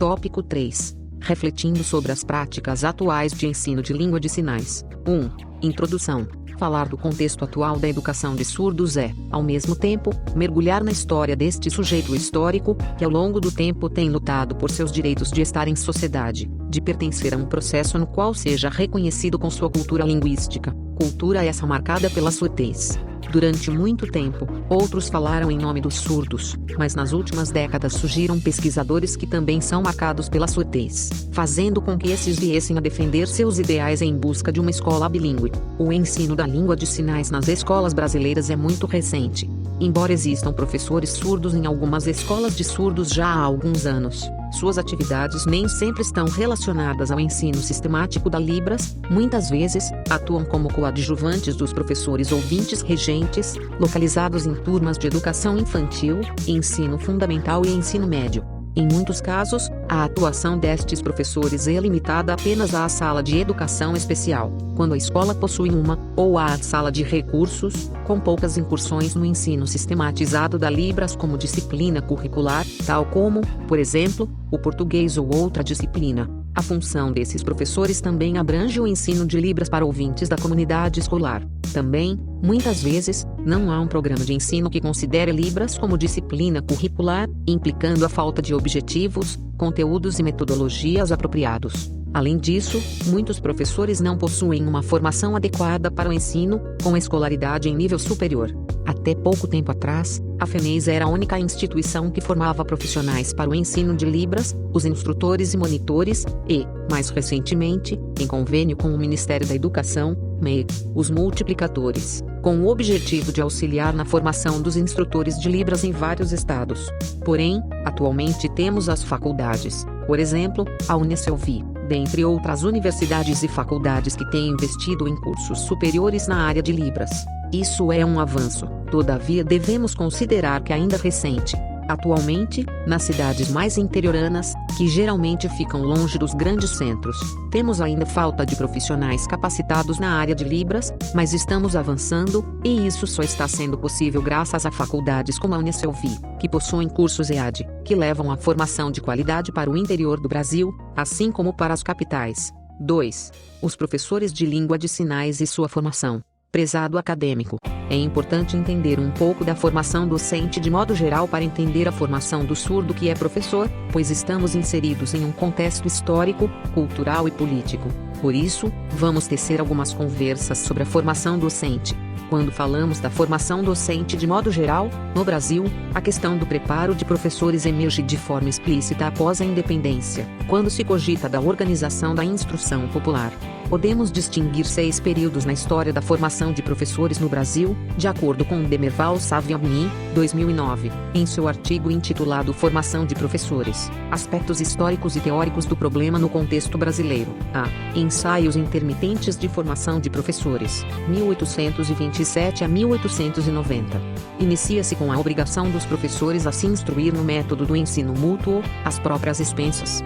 Tópico 3. Refletindo sobre as práticas atuais de ensino de língua de sinais. 1. Introdução. Falar do contexto atual da educação de surdos é, ao mesmo tempo, mergulhar na história deste sujeito histórico, que ao longo do tempo tem lutado por seus direitos de estar em sociedade, de pertencer a um processo no qual seja reconhecido com sua cultura linguística, cultura essa marcada pela surdez. Durante muito tempo, outros falaram em nome dos surdos, mas nas últimas décadas surgiram pesquisadores que também são marcados pela surdez, fazendo com que esses viessem a defender seus ideais em busca de uma escola bilíngue. O ensino da língua de sinais nas escolas brasileiras é muito recente. Embora existam professores surdos em algumas escolas de surdos já há alguns anos, suas atividades nem sempre estão relacionadas ao ensino sistemático da Libras, muitas vezes, atuam como coadjuvantes dos professores ouvintes regentes, localizados em turmas de educação infantil, ensino fundamental e ensino médio. Em muitos casos, a atuação destes professores é limitada apenas à sala de educação especial, quando a escola possui uma, ou à sala de recursos, com poucas incursões no ensino sistematizado da Libras como disciplina curricular, tal como, por exemplo, o português ou outra disciplina. A função desses professores também abrange o ensino de Libras para ouvintes da comunidade escolar. Também, muitas vezes, não há um programa de ensino que considere Libras como disciplina curricular, implicando a falta de objetivos, conteúdos e metodologias apropriados. Além disso, muitos professores não possuem uma formação adequada para o ensino, com escolaridade em nível superior. Até pouco tempo atrás, a FENEIS era a única instituição que formava profissionais para o ensino de Libras, os instrutores e monitores, e, mais recentemente, em convênio com o Ministério da Educação, MEC, os multiplicadores, com o objetivo de auxiliar na formação dos instrutores de Libras em vários estados. Porém, atualmente temos as faculdades, por exemplo, a Unicelv, dentre outras universidades e faculdades que têm investido em cursos superiores na área de Libras. Isso é um avanço, todavia devemos considerar que ainda recente. Atualmente, nas cidades mais interioranas, que geralmente ficam longe dos grandes centros, temos ainda falta de profissionais capacitados na área de Libras, mas estamos avançando, e isso só está sendo possível graças a faculdades como a Unicelv, que possuem cursos EAD, que levam a formação de qualidade para o interior do Brasil, assim como para as capitais. 2. Os professores de língua de sinais e sua formação. Prezado acadêmico, é importante entender um pouco da formação docente de modo geral para entender a formação do surdo que é professor, pois estamos inseridos em um contexto histórico, cultural e político. Por isso, vamos tecer algumas conversas sobre a formação docente. Quando falamos da formação docente de modo geral, no Brasil, a questão do preparo de professores emerge de forma explícita após a independência, quando se cogita da organização da instrução popular. Podemos distinguir 6 períodos na história da formação de professores no Brasil, de acordo com Demerval Saviani, 2009, em seu artigo intitulado Formação de Professores, Aspectos Históricos e Teóricos do Problema no Contexto Brasileiro. A. Ensaios Intermitentes de Formação de Professores, 1827 a 1890. Inicia-se com a obrigação dos professores a se instruir no método do ensino mútuo, às próprias expensas.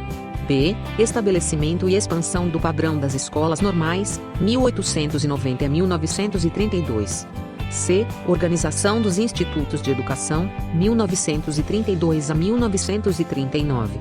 B. Estabelecimento e expansão do padrão das escolas normais, 1890 a 1932. C. Organização dos institutos de educação, 1932 a 1939.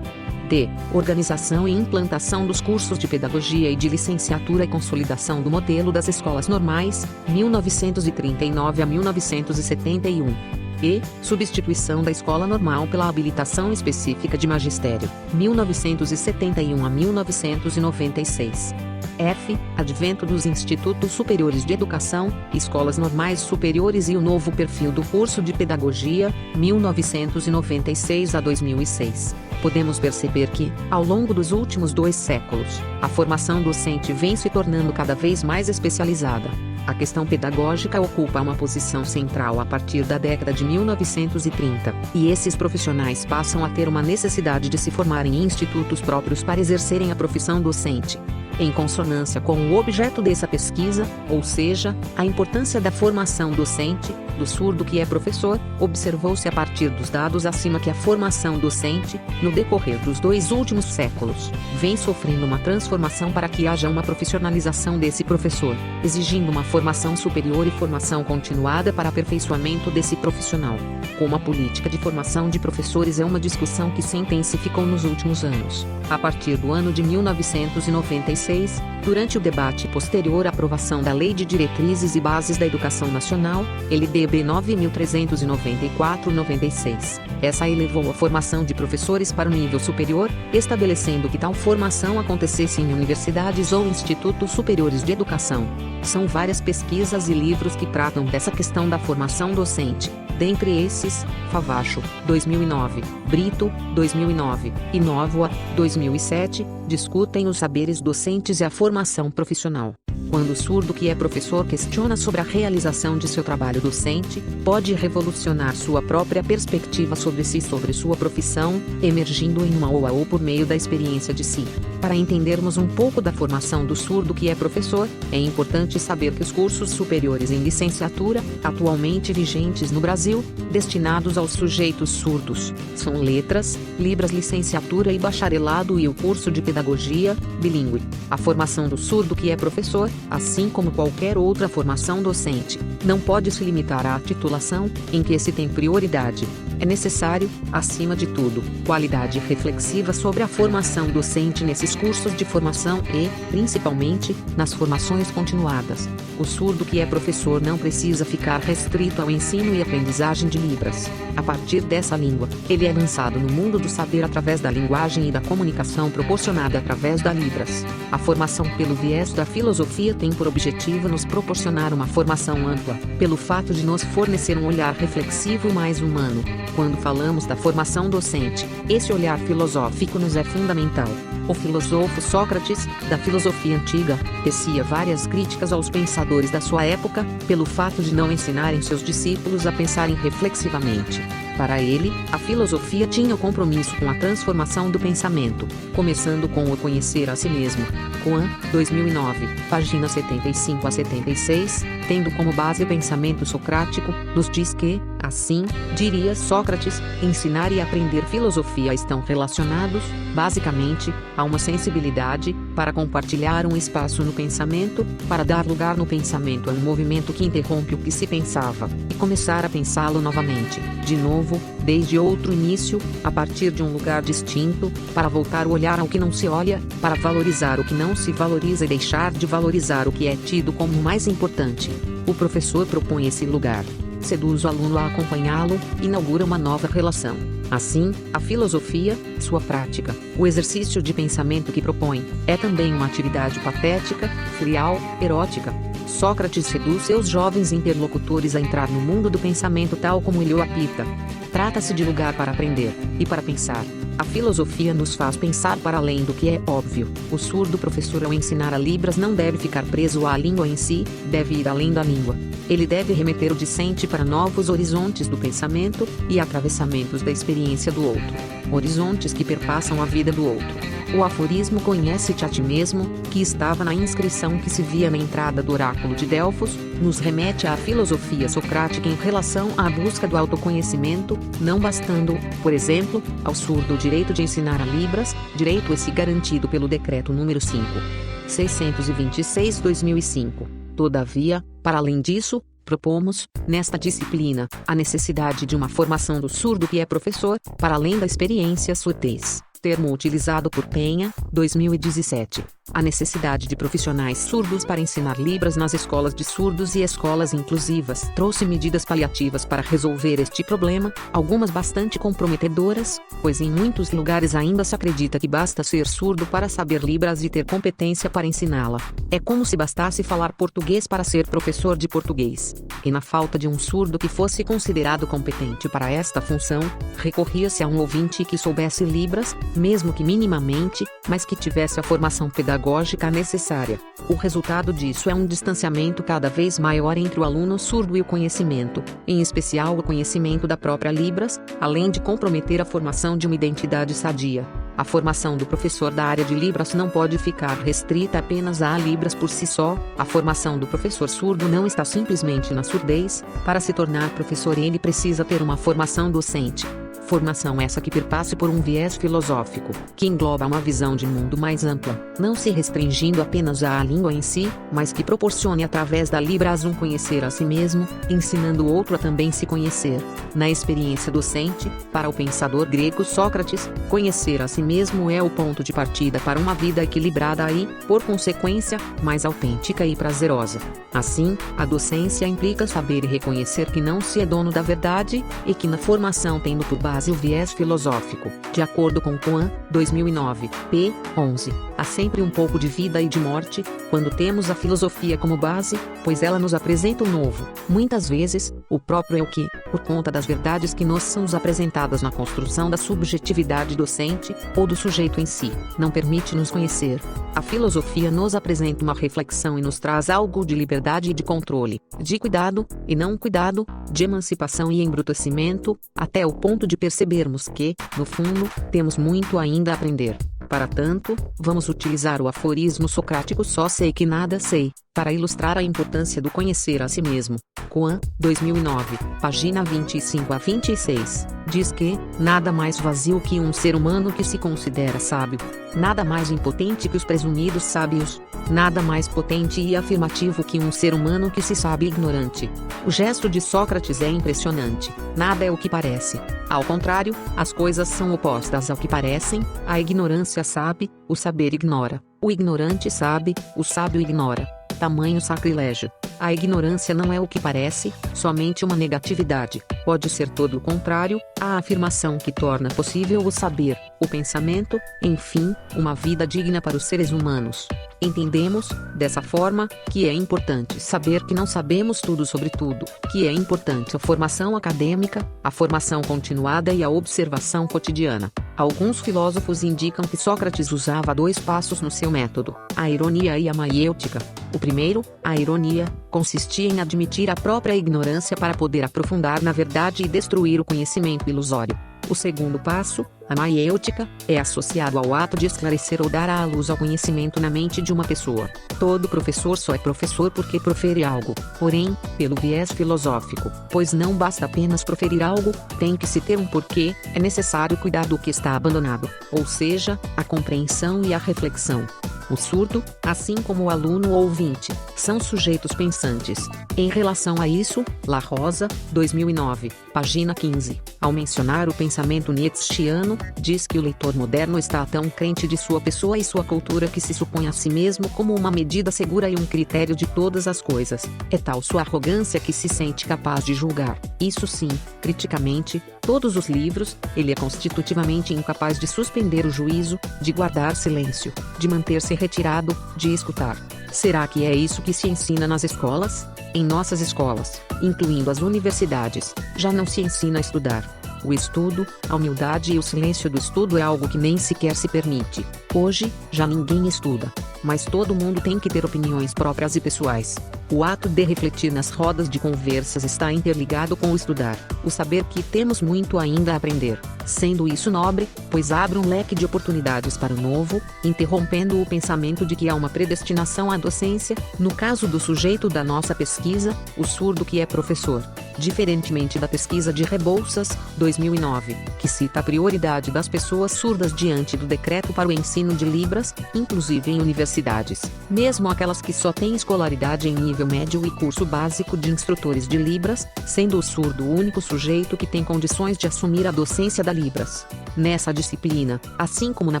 D. Organização e implantação dos cursos de pedagogia e de licenciatura e consolidação do modelo das escolas normais, 1939 a 1971. E. Substituição da escola normal pela habilitação específica de magistério, 1971 a 1996. F. Advento dos Institutos Superiores de Educação, Escolas Normais Superiores e o novo perfil do curso de Pedagogia, 1996 a 2006. Podemos perceber que, ao longo dos últimos 2 séculos, a formação docente vem se tornando cada vez mais especializada. A questão pedagógica ocupa uma posição central a partir da década de 1930, e esses profissionais passam a ter uma necessidade de se formarem em institutos próprios para exercerem a profissão docente. Em consonância com o objeto dessa pesquisa, ou seja, a importância da formação docente, do surdo que é professor, observou-se a partir dos dados acima que a formação docente, no decorrer dos 2 últimos séculos, vem sofrendo uma transformação para que haja uma profissionalização desse professor, exigindo uma formação superior e formação continuada para aperfeiçoamento desse profissional. Como a política de formação de professores é uma discussão que se intensificou nos últimos anos. A partir do ano de 1996, durante o debate posterior à aprovação da Lei de Diretrizes e Bases da Educação Nacional, LDB 9394/96, essa elevou a formação de professores para o nível superior, estabelecendo que tal formação acontecesse em universidades ou institutos superiores de educação. São várias pesquisas e livros que tratam dessa questão da formação docente. Dentre esses, Favacho, 2009, Brito, 2009, e Novoa, 2007, discutem os saberes docentes e a formação profissional. Quando o surdo que é professor questiona sobre a realização de seu trabalho docente, pode revolucionar sua própria perspectiva sobre si e sobre sua profissão, emergindo em uma ou por meio da experiência de si. Para entendermos um pouco da formação do surdo que é professor, é importante saber que os cursos superiores em licenciatura, atualmente vigentes no Brasil, destinados aos sujeitos surdos, são Letras, Libras Licenciatura e Bacharelado e o curso de Pedagogia, bilíngue. A formação do surdo que é professor, assim como qualquer outra formação docente, não pode se limitar à titulação, em que se tem prioridade. É necessário, acima de tudo, qualidade reflexiva sobre a formação docente nesses cursos de formação e, principalmente, nas formações continuadas. O surdo que é professor não precisa ficar restrito ao ensino e aprendizagem de Libras. A partir dessa língua, ele é lançado no mundo do saber através da linguagem e da comunicação proporcionada através da Libras. A formação pelo viés da filosofia tem por objetivo nos proporcionar uma formação ampla, pelo fato de nos fornecer um olhar reflexivo mais humano. Quando falamos da formação docente, esse olhar filosófico nos é fundamental. O filósofo Sócrates, da filosofia antiga, tecia várias críticas aos pensadores da sua época, pelo fato de não ensinarem seus discípulos a pensarem reflexivamente. Para ele, a filosofia tinha o compromisso com a transformação do pensamento, começando com o conhecer a si mesmo. Coan, 2009, páginas 75 a 76, tendo como base o pensamento socrático, nos diz que, assim, diria Sócrates, ensinar e aprender filosofia estão relacionados, basicamente, a uma sensibilidade, para compartilhar um espaço no pensamento, para dar lugar no pensamento a um movimento que interrompe o que se pensava, e começar a pensá-lo novamente, de novo, desde outro início, a partir de um lugar distinto, para voltar o olhar ao que não se olha, para valorizar o que não se valoriza e deixar de valorizar o que é tido como mais importante. O professor propõe esse lugar, seduz o aluno a acompanhá-lo, inaugura uma nova relação. Assim, a filosofia, sua prática, o exercício de pensamento que propõe, é também uma atividade patética, frial, erótica. Sócrates seduz seus jovens interlocutores a entrar no mundo do pensamento tal como ele o habita. Trata-se de lugar para aprender, e para pensar. A filosofia nos faz pensar para além do que é óbvio. O surdo professor ao ensinar a Libras não deve ficar preso à língua em si, deve ir além da língua. Ele deve remeter o discente para novos horizontes do pensamento, e atravessamentos da experiência do outro. Horizontes que perpassam a vida do outro. O aforismo "conhece-te a ti mesmo", que estava na inscrição que se via na entrada do oráculo de Delfos, nos remete à filosofia socrática em relação à busca do autoconhecimento, não bastando, por exemplo, ao surdo o direito de ensinar a Libras, direito esse garantido pelo Decreto número 5.626/2005. Todavia, para além disso, propomos, nesta disciplina, a necessidade de uma formação do surdo que é professor, para além da experiência surdez. Termo utilizado por Penha, 2017. A necessidade de profissionais surdos para ensinar Libras nas escolas de surdos e escolas inclusivas trouxe medidas paliativas para resolver este problema, algumas bastante comprometedoras, pois em muitos lugares ainda se acredita que basta ser surdo para saber Libras e ter competência para ensiná-la. É como se bastasse falar português para ser professor de português. E na falta de um surdo que fosse considerado competente para esta função, recorria-se a um ouvinte que soubesse Libras, mesmo que minimamente, mas que tivesse a formação pedagógica pedagógica necessária. O resultado disso é um distanciamento cada vez maior entre o aluno surdo e o conhecimento, em especial o conhecimento da própria Libras, além de comprometer a formação de uma identidade sadia. A formação do professor da área de Libras não pode ficar restrita apenas a Libras por si só. A formação do professor surdo não está simplesmente na surdez. Para se tornar professor, ele precisa ter uma formação docente. Formação essa que perpasse por um viés filosófico, que engloba uma visão de mundo mais ampla, não se restringindo apenas à língua em si, mas que proporcione através da Libras um conhecer a si mesmo, ensinando o outro a também se conhecer. Na experiência docente, para o pensador grego Sócrates, conhecer a si mesmo é o ponto de partida para uma vida equilibrada e, por consequência, mais autêntica e prazerosa. Assim, a docência implica saber e reconhecer que não se é dono da verdade, e que na formação tendo por base o viés filosófico. De acordo com Coan, 2009, p. 11, há sempre um pouco de vida e de morte, quando temos a filosofia como base, pois ela nos apresenta o novo. Muitas vezes, o próprio é o que, por conta das verdades que nos são apresentadas na construção da subjetividade docente, ou do sujeito em si, não permite nos conhecer. A filosofia nos apresenta uma reflexão e nos traz algo de liberdade e de controle, de cuidado, e não cuidado, de emancipação e embrutecimento, até o ponto de percebermos que, no fundo, temos muito ainda a aprender. Para tanto, vamos utilizar o aforismo socrático "só sei que nada sei", para ilustrar a importância do conhecer a si mesmo. Coan, 2009, página 25 a 26, diz que, nada mais vazio que um ser humano que se considera sábio, nada mais impotente que os presumidos sábios, nada mais potente e afirmativo que um ser humano que se sabe ignorante. O gesto de Sócrates é impressionante. Nada é o que parece. Ao contrário, as coisas são opostas ao que parecem. A ignorância sabe, o saber ignora. O ignorante sabe, o sábio ignora. Tamanho sacrilégio. A ignorância não é o que parece, somente uma negatividade. Pode ser todo o contrário, a afirmação que torna possível o saber, o pensamento, enfim, uma vida digna para os seres humanos. Entendemos, dessa forma, que é importante saber que não sabemos tudo sobre tudo, que é importante a formação acadêmica, a formação continuada e a observação cotidiana. Alguns filósofos indicam que Sócrates usava 2 passos no seu método, a ironia e a maiêutica. O primeiro, a ironia, consistia em admitir a própria ignorância para poder aprofundar na verdade e destruir o conhecimento ilusório. O segundo passo, a maiêutica, é associado ao ato de esclarecer ou dar à luz ao conhecimento na mente de uma pessoa. Todo professor só é professor porque profere algo, porém, pelo viés filosófico, pois não basta apenas proferir algo, tem que se ter um porquê, é necessário cuidar do que está abandonado, ou seja, a compreensão e a reflexão. O surdo, assim como o aluno ou ouvinte, são sujeitos pensantes. Em relação a isso, La Rosa, 2009, página 15, ao mencionar o pensamento nietzschiano, diz que o leitor moderno está tão crente de sua pessoa e sua cultura que se supõe a si mesmo como uma medida segura e um critério de todas as coisas. É tal sua arrogância que se sente capaz de julgar, isso sim, criticamente, todos os livros. Ele é constitutivamente incapaz de suspender o juízo, de guardar silêncio, de manter-se retirado, de escutar. Será que é isso que se ensina nas escolas? Em nossas escolas, incluindo as universidades, já não se ensina a estudar. O estudo, a humildade e o silêncio do estudo é algo que nem sequer se permite. Hoje, já ninguém estuda, mas todo mundo tem que ter opiniões próprias e pessoais. O ato de refletir nas rodas de conversas está interligado com o estudar, o saber que temos muito ainda a aprender, sendo isso nobre, pois abre um leque de oportunidades para o novo, interrompendo o pensamento de que há uma predestinação à docência, no caso do sujeito da nossa pesquisa, o surdo que é professor. Diferentemente da pesquisa de Rebouças, 2009, que cita a prioridade das pessoas surdas diante do decreto para o ensino de Libras, inclusive em universidades, mesmo aquelas que só têm escolaridade em nível médio e curso básico de instrutores de Libras, sendo o surdo o único sujeito que tem condições de assumir a docência da Libras. Nessa disciplina, assim como na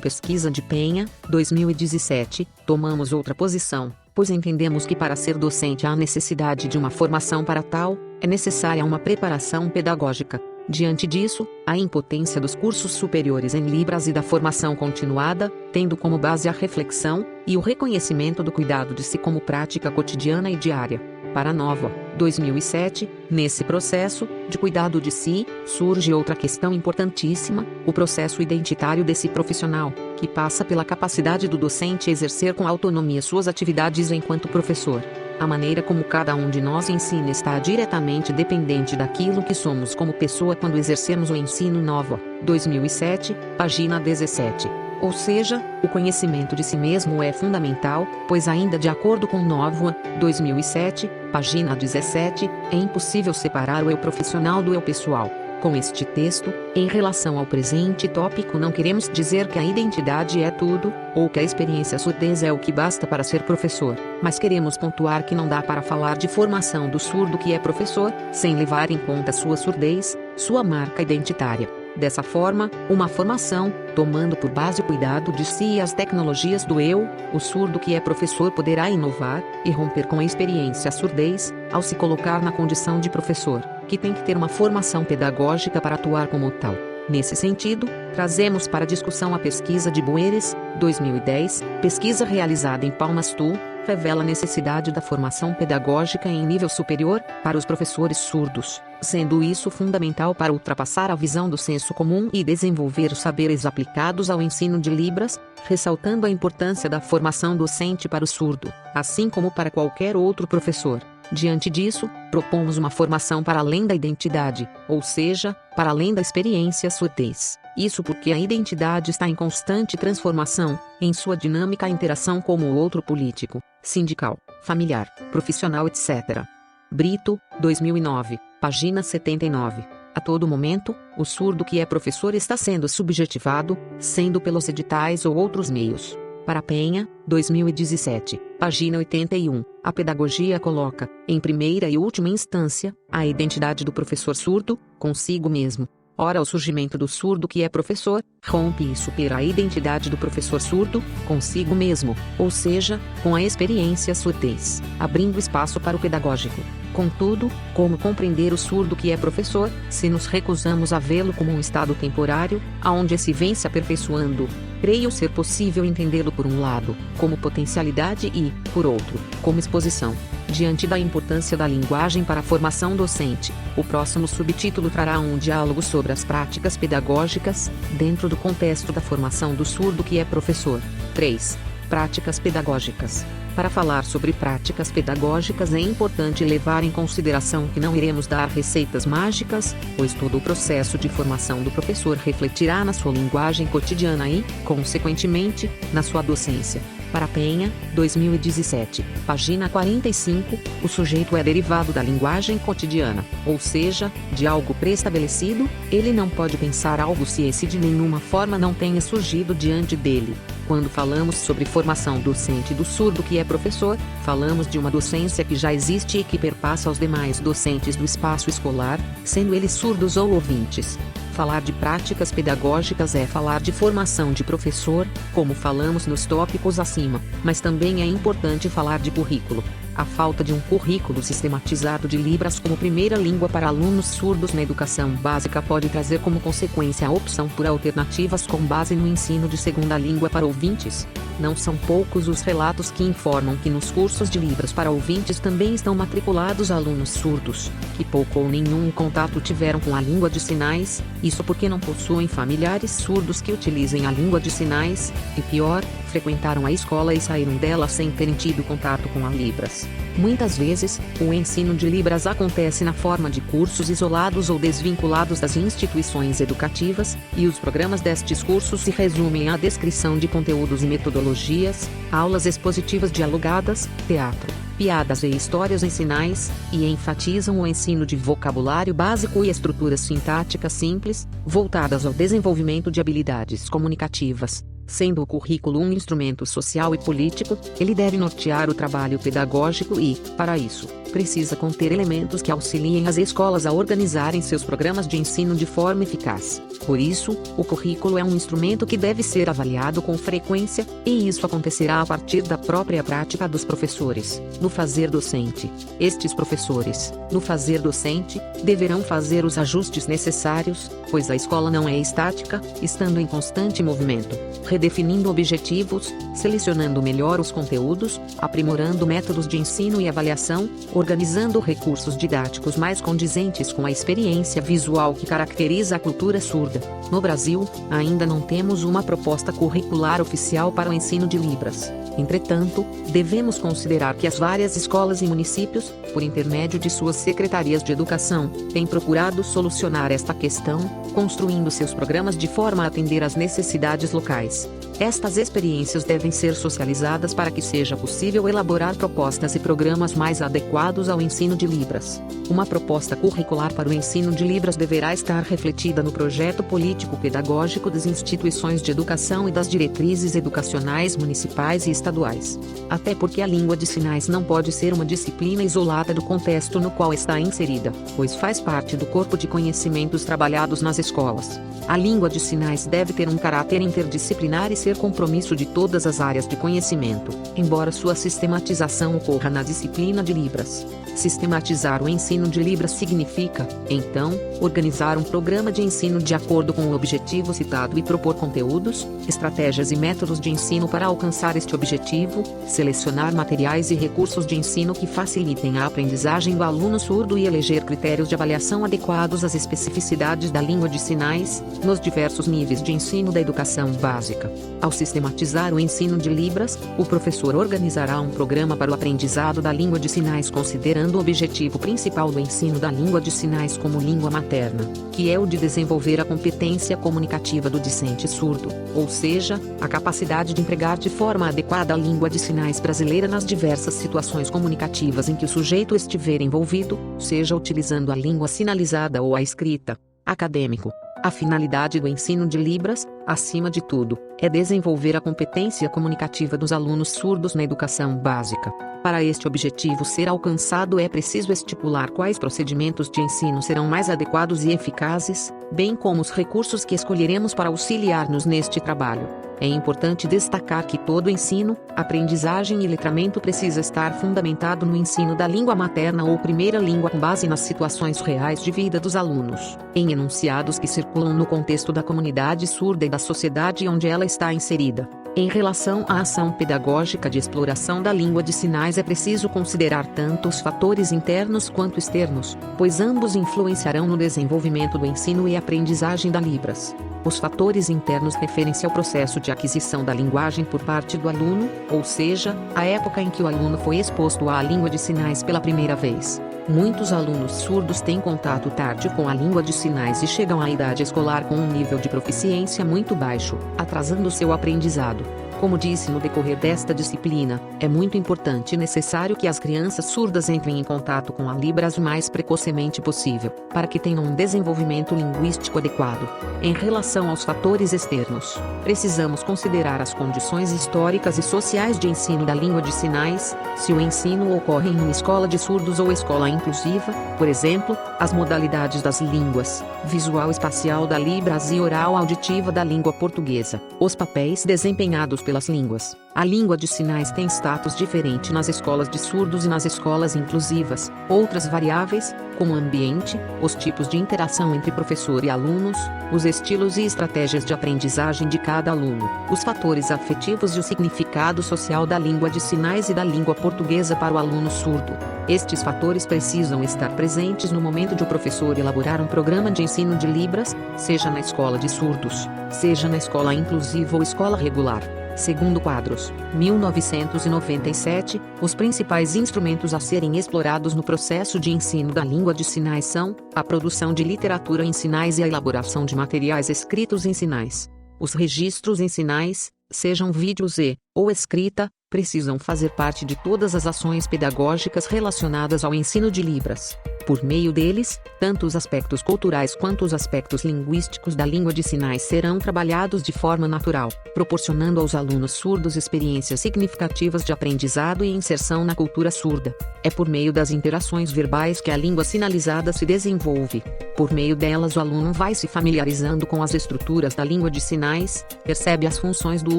pesquisa de Penha, 2017, tomamos outra posição, pois entendemos que para ser docente há necessidade de uma formação para tal, é necessária uma preparação pedagógica. Diante disso, a impotência dos cursos superiores em Libras e da formação continuada, tendo como base a reflexão e o reconhecimento do cuidado de si como prática cotidiana e diária. Para Nova, 2007, nesse processo de cuidado de si, surge outra questão importantíssima, o processo identitário desse profissional, que passa pela capacidade do docente exercer com autonomia suas atividades enquanto professor. A maneira como cada um de nós ensina está diretamente dependente daquilo que somos como pessoa quando exercemos o ensino. Nova, 2007, página 17. Ou seja, o conhecimento de si mesmo é fundamental, pois ainda de acordo com Nova, 2007, página 17, é impossível separar o eu profissional do eu pessoal. Com este texto, em relação ao presente tópico, não queremos dizer que a identidade é tudo, ou que a experiência surdez é o que basta para ser professor, mas queremos pontuar que não dá para falar de formação do surdo que é professor, sem levar em conta sua surdez, sua marca identitária. Dessa forma, uma formação, tomando por base o cuidado de si e as tecnologias do eu, o surdo que é professor poderá inovar e romper com a experiência surdez, ao se colocar na condição de professor, que tem que ter uma formação pedagógica para atuar como tal. Nesse sentido, trazemos para discussão a pesquisa de Boeres, 2010, pesquisa realizada em Palmas Tu, revela a necessidade da formação pedagógica em nível superior para os professores surdos, sendo isso fundamental para ultrapassar a visão do senso comum e desenvolver os saberes aplicados ao ensino de Libras, ressaltando a importância da formação docente para o surdo, assim como para qualquer outro professor. Diante disso, propomos uma formação para além da identidade, ou seja, para além da experiência surdez. Isso porque a identidade está em constante transformação, em sua dinâmica e interação como o outro político, sindical, familiar, profissional, etc. Brito, 2009, página 79. A todo momento, o surdo que é professor está sendo subjetivado, sendo pelos editais ou outros meios. Para Penha, 2017, página 81, a pedagogia coloca, em primeira e última instância, a identidade do professor surdo, consigo mesmo. Ora, o surgimento do surdo que é professor, rompe e supera a identidade do professor surdo, consigo mesmo, ou seja, com a experiência surdez, abrindo espaço para o pedagógico. Contudo, como compreender o surdo que é professor, se nos recusamos a vê-lo como um estado temporário, aonde se vem se aperfeiçoando? Creio ser possível entendê-lo por um lado, como potencialidade e, por outro, como exposição. Diante da importância da linguagem para a formação docente, o próximo subtítulo trará um diálogo sobre as práticas pedagógicas, dentro do contexto da formação do surdo que é professor. 3. Práticas pedagógicas. Para falar sobre práticas pedagógicas é importante levar em consideração que não iremos dar receitas mágicas, pois todo o processo de formação do professor refletirá na sua linguagem cotidiana e, consequentemente, na sua docência. Para Penha, 2017, página 45, o sujeito é derivado da linguagem cotidiana, ou seja, de algo pré-estabelecido, ele não pode pensar algo se esse de nenhuma forma não tenha surgido diante dele. Quando falamos sobre formação docente do surdo que é professor, falamos de uma docência que já existe e que perpassa os demais docentes do espaço escolar, sendo eles surdos ou ouvintes. Falar de práticas pedagógicas é falar de formação de professor, como falamos nos tópicos acima, mas também é importante falar de currículo. A falta de um currículo sistematizado de Libras como primeira língua para alunos surdos na educação básica pode trazer como consequência a opção por alternativas com base no ensino de segunda língua para ouvintes. Não são poucos os relatos que informam que nos cursos de Libras para ouvintes também estão matriculados alunos surdos, que pouco ou nenhum contato tiveram com a língua de sinais, isso porque não possuem familiares surdos que utilizem a língua de sinais, e pior, frequentaram a escola e saíram dela sem terem tido contato com a Libras. Muitas vezes, o ensino de Libras acontece na forma de cursos isolados ou desvinculados das instituições educativas, e os programas destes cursos se resumem à descrição de conteúdos e metodologias, aulas expositivas dialogadas, teatro, piadas e histórias em sinais, e enfatizam o ensino de vocabulário básico e estruturas sintáticas simples, voltadas ao desenvolvimento de habilidades comunicativas. Sendo o currículo um instrumento social e político, ele deve nortear o trabalho pedagógico e, para isso, precisa conter elementos que auxiliem as escolas a organizarem seus programas de ensino de forma eficaz. Por isso, o currículo é um instrumento que deve ser avaliado com frequência, e isso acontecerá a partir da própria prática dos professores, no fazer docente. Estes professores, no fazer docente, deverão fazer os ajustes necessários, pois a escola não é estática, estando em constante movimento. redefinindo objetivos, selecionando melhor os conteúdos, aprimorando métodos de ensino e avaliação, organizando recursos didáticos mais condizentes com a experiência visual que caracteriza a cultura surda. No Brasil, ainda não temos uma proposta curricular oficial para o ensino de Libras. Entretanto, devemos considerar que as várias escolas e municípios, por intermédio de suas secretarias de educação, têm procurado solucionar esta questão, construindo seus programas de forma a atender às necessidades locais. Estas experiências devem ser socializadas para que seja possível elaborar propostas e programas mais adequados ao ensino de Libras. Uma proposta curricular para o ensino de Libras deverá estar refletida no projeto político-pedagógico das instituições de educação e das diretrizes educacionais municipais e estaduais. Até porque a língua de sinais não pode ser uma disciplina isolada do contexto no qual está inserida, pois faz parte do corpo de conhecimentos trabalhados nas escolas. A língua de sinais deve ter um caráter interdisciplinar e ser compromisso de todas as áreas de conhecimento, embora sua sistematização ocorra na disciplina de Libras. Sistematizar o ensino de Libras significa, então, organizar um programa de ensino de acordo com o objetivo citado e propor conteúdos, estratégias e métodos de ensino para alcançar este objetivo, selecionar materiais e recursos de ensino que facilitem a aprendizagem do aluno surdo e eleger critérios de avaliação adequados às especificidades da língua de sinais, nos diversos níveis de ensino da educação básica. Ao sistematizar o ensino de Libras, o professor organizará um programa para o aprendizado da língua de sinais considerando o objetivo principal do ensino da língua de sinais como língua materna, que é o de desenvolver a competência comunicativa do discente surdo, ou seja, a capacidade de empregar de forma adequada a língua de sinais brasileira nas diversas situações comunicativas em que o sujeito estiver envolvido, seja utilizando a língua sinalizada ou a escrita. Acadêmico. A finalidade do ensino de Libras, acima de tudo, é desenvolver a competência comunicativa dos alunos surdos na educação básica. Para este objetivo ser alcançado é preciso estipular quais procedimentos de ensino serão mais adequados e eficazes, bem como os recursos que escolheremos para auxiliar-nos neste trabalho. É importante destacar que todo ensino, aprendizagem e letramento precisa estar fundamentado no ensino da língua materna ou primeira língua com base nas situações reais de vida dos alunos, em enunciados que circulam no contexto da comunidade surda e da sociedade onde ela está inserida. Em relação à ação pedagógica de exploração da língua de sinais é preciso considerar tanto os fatores internos quanto externos, pois ambos influenciarão no desenvolvimento do ensino e aprendizagem da Libras. Os fatores internos referem-se ao processo de aquisição da linguagem por parte do aluno, ou seja, a época em que o aluno foi exposto à língua de sinais pela primeira vez. Muitos alunos surdos têm contato tardio com a língua de sinais e chegam à idade escolar com um nível de proficiência muito baixo, atrasando seu aprendizado. Como disse no decorrer desta disciplina, é muito importante e necessário que as crianças surdas entrem em contato com a Libras o mais precocemente possível, para que tenham um desenvolvimento linguístico adequado. Em relação aos fatores externos, precisamos considerar as condições históricas e sociais de ensino da língua de sinais, se o ensino ocorre em uma escola de surdos ou escola inclusiva, por exemplo, as modalidades das línguas, visual espacial da Libras e oral auditiva da língua portuguesa, os papéis desempenhados pelas línguas. A língua de sinais tem status diferente nas escolas de surdos e nas escolas inclusivas. Outras variáveis, como o ambiente, os tipos de interação entre professor e alunos, os estilos e estratégias de aprendizagem de cada aluno, os fatores afetivos e o significado social da língua de sinais e da língua portuguesa para o aluno surdo. Estes fatores precisam estar presentes no momento de o professor elaborar um programa de ensino de Libras, seja na escola de surdos, seja na escola inclusiva ou escola regular. Segundo Quadros, 1997, os principais instrumentos a serem explorados no processo de ensino da língua de sinais são a produção de literatura em sinais e a elaboração de materiais escritos em sinais. Os registros em sinais, sejam vídeos ou escrita, precisam fazer parte de todas as ações pedagógicas relacionadas ao ensino de Libras. Por meio deles, tanto os aspectos culturais quanto os aspectos linguísticos da língua de sinais serão trabalhados de forma natural, proporcionando aos alunos surdos experiências significativas de aprendizado e inserção na cultura surda. É por meio das interações verbais que a língua sinalizada se desenvolve. Por meio delas o aluno vai se familiarizando com as estruturas da língua de sinais, percebe as funções do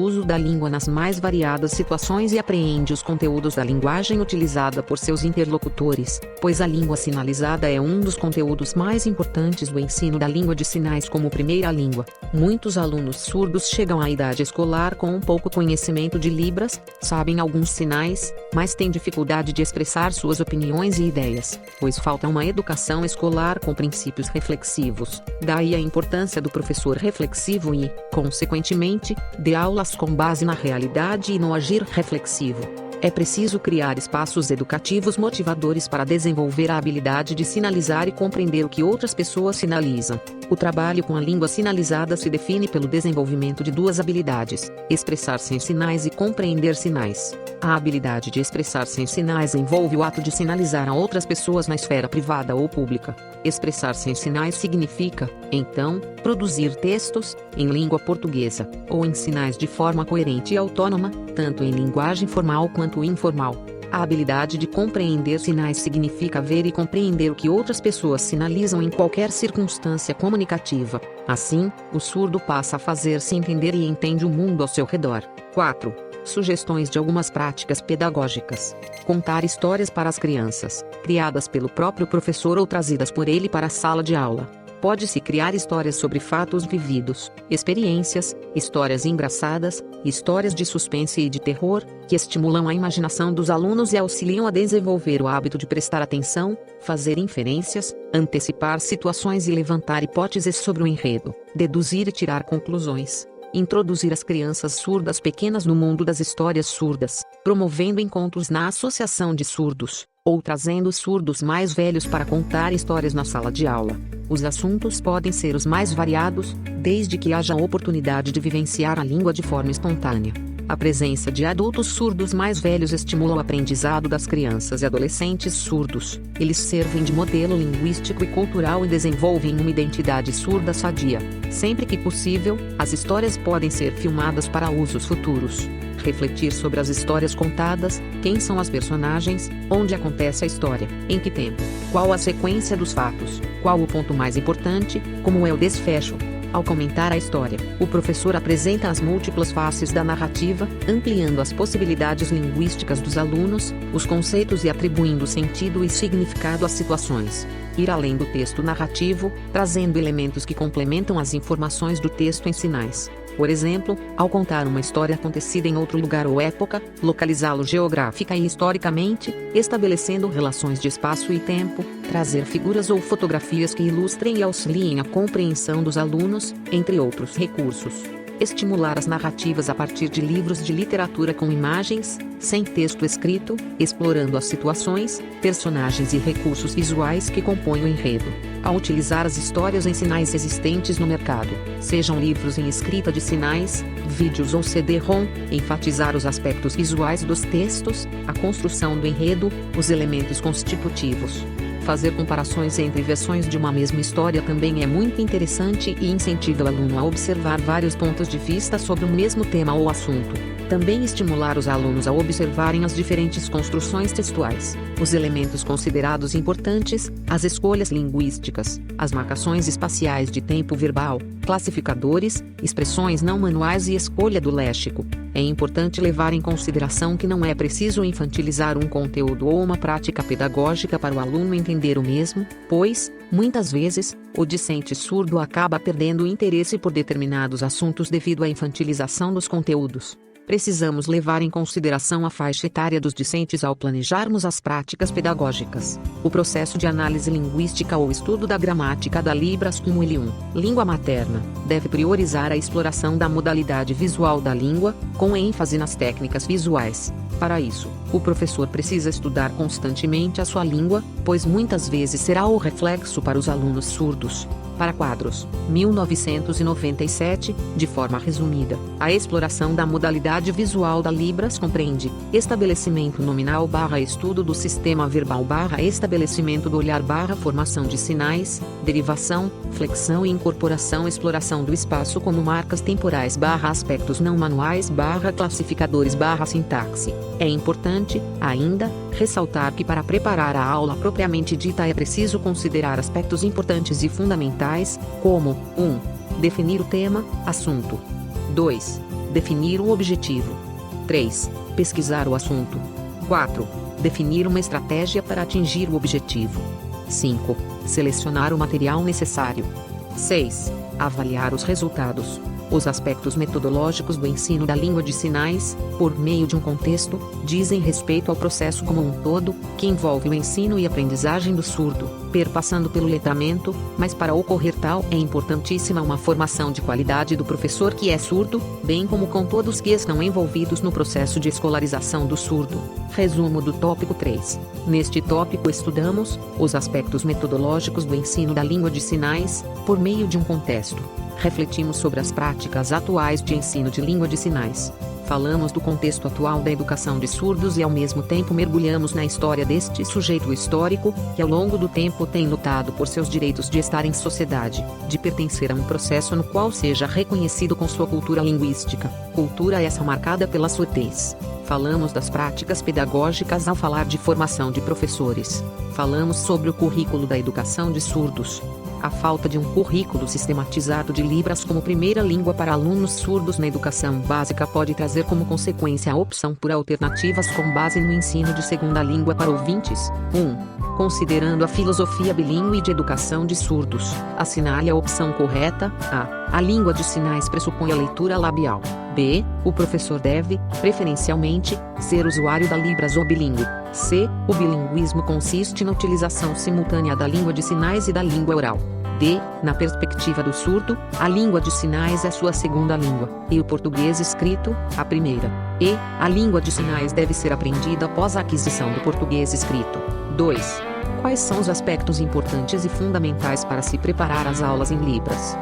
uso da língua nas mais variadas situações e apreende os conteúdos da linguagem utilizada por seus interlocutores, pois a língua sinalizada sinalizada é um dos conteúdos mais importantes do ensino da língua de sinais como primeira língua. Muitos alunos surdos chegam à idade escolar com um pouco conhecimento de Libras, sabem alguns sinais, mas têm dificuldade de expressar suas opiniões e ideias, pois falta uma educação escolar com princípios reflexivos. Daí a importância do professor reflexivo e, consequentemente, de aulas com base na realidade e no agir reflexivo. É preciso criar espaços educativos motivadores para desenvolver a habilidade de sinalizar e compreender o que outras pessoas sinalizam. O trabalho com a língua sinalizada se define pelo desenvolvimento de duas habilidades: expressar-se em sinais e compreender sinais. A habilidade de expressar-se em sinais envolve o ato de sinalizar a outras pessoas na esfera privada ou pública. Expressar-se em sinais significa, então, produzir textos, em língua portuguesa, ou em sinais de forma coerente e autônoma, tanto em linguagem formal quanto informal. A habilidade de compreender sinais significa ver e compreender o que outras pessoas sinalizam em qualquer circunstância comunicativa. Assim, o surdo passa a fazer-se entender e entende o mundo ao seu redor. 4. Sugestões de algumas práticas pedagógicas. Contar histórias para as crianças, criadas pelo próprio professor ou trazidas por ele para a sala de aula. Pode-se criar histórias sobre fatos vividos, experiências, histórias engraçadas, histórias de suspense e de terror, que estimulam a imaginação dos alunos e auxiliam a desenvolver o hábito de prestar atenção, fazer inferências, antecipar situações e levantar hipóteses sobre o enredo, deduzir e tirar conclusões. Introduzir as crianças surdas pequenas no mundo das histórias surdas, promovendo encontros na associação de surdos, ou trazendo os surdos mais velhos para contar histórias na sala de aula. Os assuntos podem ser os mais variados, desde que haja oportunidade de vivenciar a língua de forma espontânea. A presença de adultos surdos mais velhos estimula o aprendizado das crianças e adolescentes surdos. Eles servem de modelo linguístico e cultural e desenvolvem uma identidade surda sadia. Sempre que possível, as histórias podem ser filmadas para usos futuros. Refletir sobre as histórias contadas, quem são as personagens, onde acontece a história, em que tempo, qual a sequência dos fatos, qual o ponto mais importante, como é o desfecho. Ao comentar a história, o professor apresenta as múltiplas faces da narrativa, ampliando as possibilidades linguísticas dos alunos, os conceitos e atribuindo sentido e significado às situações. Ir além do texto narrativo, trazendo elementos que complementam as informações do texto em sinais. Por exemplo, ao contar uma história acontecida em outro lugar ou época, localizá-lo geográfica e historicamente, estabelecendo relações de espaço e tempo, trazer figuras ou fotografias que ilustrem e auxiliem a compreensão dos alunos, entre outros recursos. Estimular as narrativas a partir de livros de literatura com imagens, sem texto escrito, explorando as situações, personagens e recursos visuais que compõem o enredo. Ao utilizar as histórias em sinais existentes no mercado, sejam livros em escrita de sinais, vídeos ou CD-ROM, enfatizar os aspectos visuais dos textos, a construção do enredo, os elementos constitutivos. Fazer comparações entre versões de uma mesma história também é muito interessante e incentiva o aluno a observar vários pontos de vista sobre o mesmo tema ou assunto. Também estimular os alunos a observarem as diferentes construções textuais, os elementos considerados importantes, as escolhas linguísticas, as marcações espaciais de tempo verbal, classificadores, expressões não manuais e escolha do léxico. É importante levar em consideração que não é preciso infantilizar um conteúdo ou uma prática pedagógica para o aluno entender o mesmo, pois, muitas vezes, o discente surdo acaba perdendo o interesse por determinados assuntos devido à infantilização dos conteúdos. Precisamos levar em consideração a faixa etária dos discentes ao planejarmos as práticas pedagógicas. O processo de análise linguística ou estudo da gramática da Libras como L1, língua materna, deve priorizar a exploração da modalidade visual da língua, com ênfase nas técnicas visuais. Para isso, o professor precisa estudar constantemente a sua língua, pois muitas vezes será o reflexo para os alunos surdos. Para quadros, 1997, de forma resumida, a exploração da modalidade visual da Libras compreende estabelecimento nominal / estudo do sistema verbal / estabelecimento do olhar / formação de sinais, derivação, flexão e incorporação, exploração do espaço como marcas temporais / aspectos não manuais / classificadores / sintaxe. É importante, ainda, ressaltar que para preparar a aula propriamente dita é preciso considerar aspectos importantes e fundamentais, como 1. Definir o tema, assunto. 2. Definir o objetivo. 3. Pesquisar o assunto. 4. Definir uma estratégia para atingir o objetivo. 5. Selecionar o material necessário. 6. Avaliar os resultados. Os aspectos metodológicos do ensino da língua de sinais, por meio de um contexto, dizem respeito ao processo como um todo, que envolve o ensino e aprendizagem do surdo, perpassando pelo letramento, mas para ocorrer tal é importantíssima uma formação de qualidade do professor que é surdo, bem como com todos que estão envolvidos no processo de escolarização do surdo. Resumo do tópico 3. Neste tópico estudamos os aspectos metodológicos do ensino da língua de sinais, por meio de um contexto. Refletimos sobre as práticas atuais de ensino de língua de sinais. Falamos do contexto atual da educação de surdos e ao mesmo tempo mergulhamos na história deste sujeito histórico, que ao longo do tempo tem lutado por seus direitos de estar em sociedade, de pertencer a um processo no qual seja reconhecido com sua cultura linguística, cultura essa marcada pela surdez. Falamos das práticas pedagógicas ao falar de formação de professores. Falamos sobre o currículo da educação de surdos. A falta de um currículo sistematizado de Libras como primeira língua para alunos surdos na educação básica pode trazer como consequência a opção por alternativas com base no ensino de segunda língua para ouvintes. 1. Considerando a filosofia bilíngue de educação de surdos, assinale a opção correta. A língua de sinais pressupõe a leitura labial. B. O professor deve, preferencialmente, ser usuário da Libras ou bilíngue. C. O bilinguismo consiste na utilização simultânea da língua de sinais e da língua oral. D. Na perspectiva do surdo, a língua de sinais é sua segunda língua, e o português escrito, a primeira. E. A língua de sinais deve ser aprendida após a aquisição do português escrito. 2. Quais são os aspectos importantes e fundamentais para se preparar às aulas em Libras?